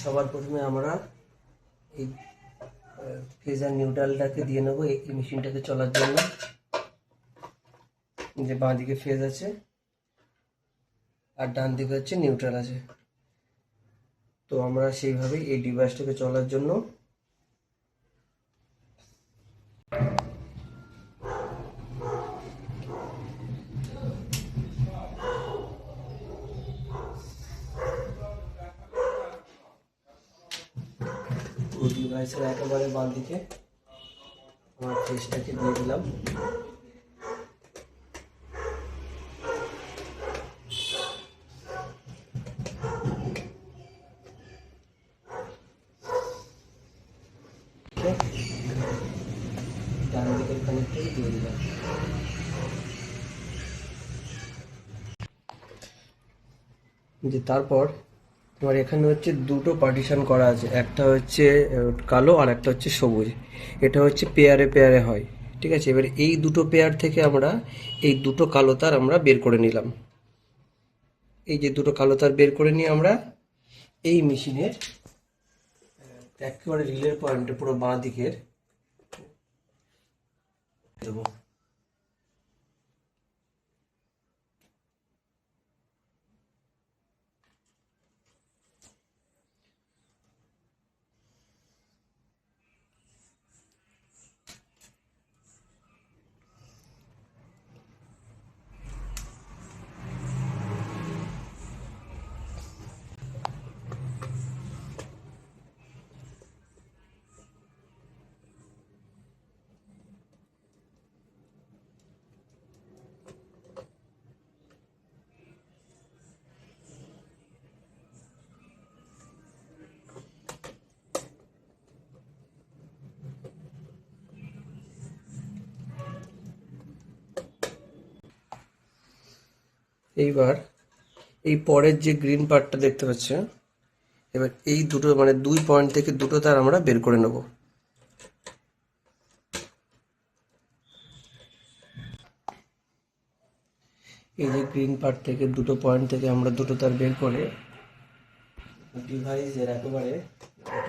সবার প্রথমে আমরা এই ফেজ আর নিউট্রালটাকে দিয়ে নেবো এই মেশিনটাকে চলার জন্য। যে বাঁ দিকে ফেজ আছে আর ডান দিকে হচ্ছে নিউট্রাল আছে। তো আমরা সেইভাবেই এই ডিভাইসটাকে চলার জন্য ডিভাইসের একেবারে বাঁ দিকে আমার ফেজটাকে দিয়ে দিলাম। ডান দিকের কানেক্টর দিয়ে দিলাম। যে তারপর তোমার এখানে হচ্ছে দুটো পার্টিশন করা আছে, একটা হচ্ছে কালো আর একটা হচ্ছে সবুজ। এটা হচ্ছে পেয়ারে পেয়ারে হয়, ঠিক আছে। এবার এই দুটো পেয়ার থেকে আমরা এই দুটো কালো তার আমরা বের করে নিলাম। এই যে দুটো কালো তার বের করে নিয়ে আমরা এই মেশিনের একেবারে রিলের পয়েন্টে পুরো বাঁ দিকের দেবো। এইবার এই পরের যে গ্রিন পার্টটা দেখতে পাচ্ছ, এবার এই দুটো মানে দুই পয়েন্ট থেকে দুটো তার আমরা বের করে নেব। এই যে গ্রিন পার্ট থেকে দুটো পয়েন্ট থেকে আমরা দুটো তার বের করে ডিভাইসের একেবারে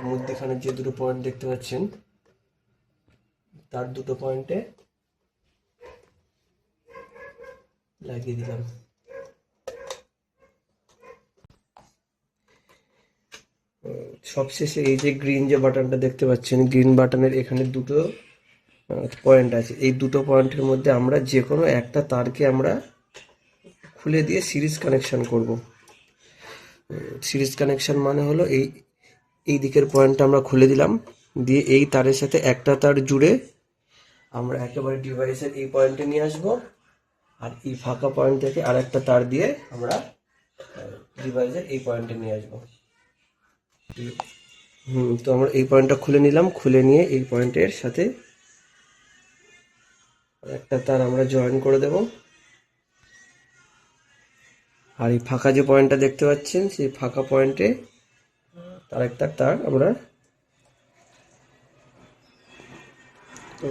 মধ্যখানে যে দুটো পয়েন্ট দেখতে পাচ্ছেন তার দুটো পয়েন্টে লাগিয়ে দিলাম। সবশেষে এই যে গ্রিন যে বাটনটা দেখতে পাচ্ছেন, গ্রিন বাটনের এখানে দুটো পয়েন্ট আছে। এই দুটো পয়েন্টের মধ্যে আমরা যে কোনো একটা তারকে আমরা খুলে দিয়ে সিরিজ কানেকশন করব। সিরিজ কানেকশন মানে হলো এই দিকের পয়েন্টটা আমরা খুলে দিলাম, দিয়ে এই তারের সাথে একটা তার জুড়ে আমরা একেবারে ডিভাইসের এই পয়েন্টে নিয়ে আসব, আর এই ফাঁকা পয়েন্ট থেকে আর একটা তার দিয়ে আমরা ডিভাইসের এই পয়েন্টে নিয়ে আসবো। তো আমরা এই পয়েন্টটা খুলে নিলাম, খুলে নিয়ে এই পয়েন্টের সাথে একটা তার আমরা জয়েন করে দেব। আর এই ফাঁকা যে পয়েন্টটা দেখতে পাচ্ছেন সেই ফাঁকা পয়েন্টে আর একটা তার আমরা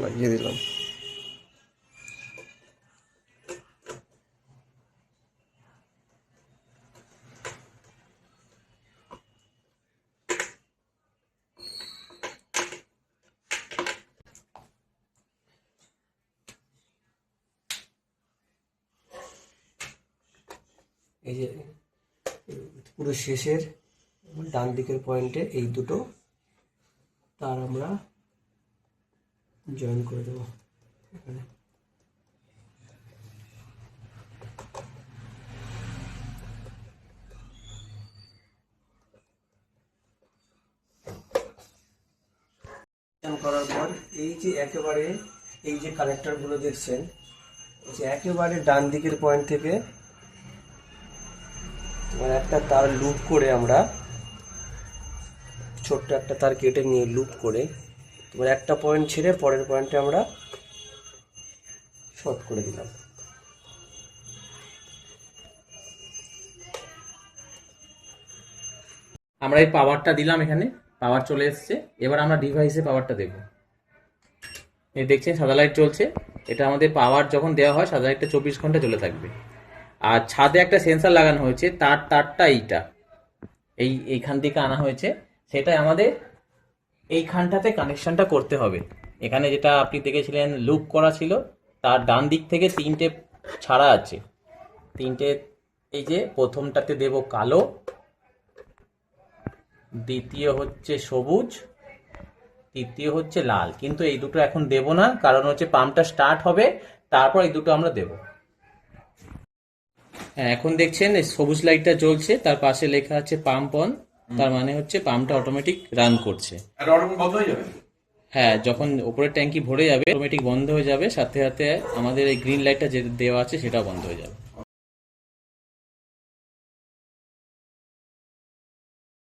লাগিয়ে দিলাম। এই যে পুরো শেষের ডান দিকের পয়েন্টে এই দুটো তার আমরা জয়েন করে দেবো এখানে। করার পর এই যে একেবারে এই যে কানেক্টরগুলো দেখছেন, যে একেবারে ডান দিকের পয়েন্ট থেকে একটা তার লুপ করে আমরা ছোট্ট একটা তার কেটে নিয়ে লুপ করে তোমার একটা পয়েন্ট ছেড়ে পরের পয়েন্টে আমরা শর্ট করে দিলাম। আমরা এই পাওয়ারটা দিলাম, এখানে পাওয়ার চলে এসছে। এবার আমরা ডিভাইসে পাওয়ারটা দেব। এই দেখছেন সাদা লাইট জ্বলছে, এটা আমাদের পাওয়ার যখন দেওয়া হয় সাদা লাইটটা 24 ঘন্টা জ্বলে থাকবে। আর ছাদে একটা সেন্সার লাগানো হয়েছে, তারটা এইটা এইখান থেকে আনা হয়েছে। সেটাই আমাদের এইখানটাতে কানেকশনটা করতে হবে। এখানে যেটা আপনি দেখেছিলেন লুপ করা ছিল, তার ডান দিক থেকে 3টে ছাড়া আছে। 3টে, এই যে প্রথমটাতে দেব কালো, দ্বিতীয় হচ্ছে সবুজ, তৃতীয় হচ্ছে লাল। কিন্তু এই দুটো এখন দেব না, কারণ হচ্ছে পাম্পটা স্টার্ট হবে, তারপর এই দুটো আমরা দেব। হ্যাঁ, এখন দেখছেন এই সবুজ লাইটটা জ্বলছে, তার পাশে লেখা আছে পাম্প অন। তার মানে হচ্ছে পাম্পটা অটোমেটিক রান করছে। এটা অটোমেটিক বন্ধ হয়ে যাবে? হ্যাঁ, যখন উপরের ট্যাঙ্কি ভরে যাবে অটোমেটিক বন্ধ হয়ে যাবে, সাথে সাথে আমাদের এই গ্রিন লাইটটা যে দেওয়া আছে সেটাও বন্ধ হয়ে যাবে।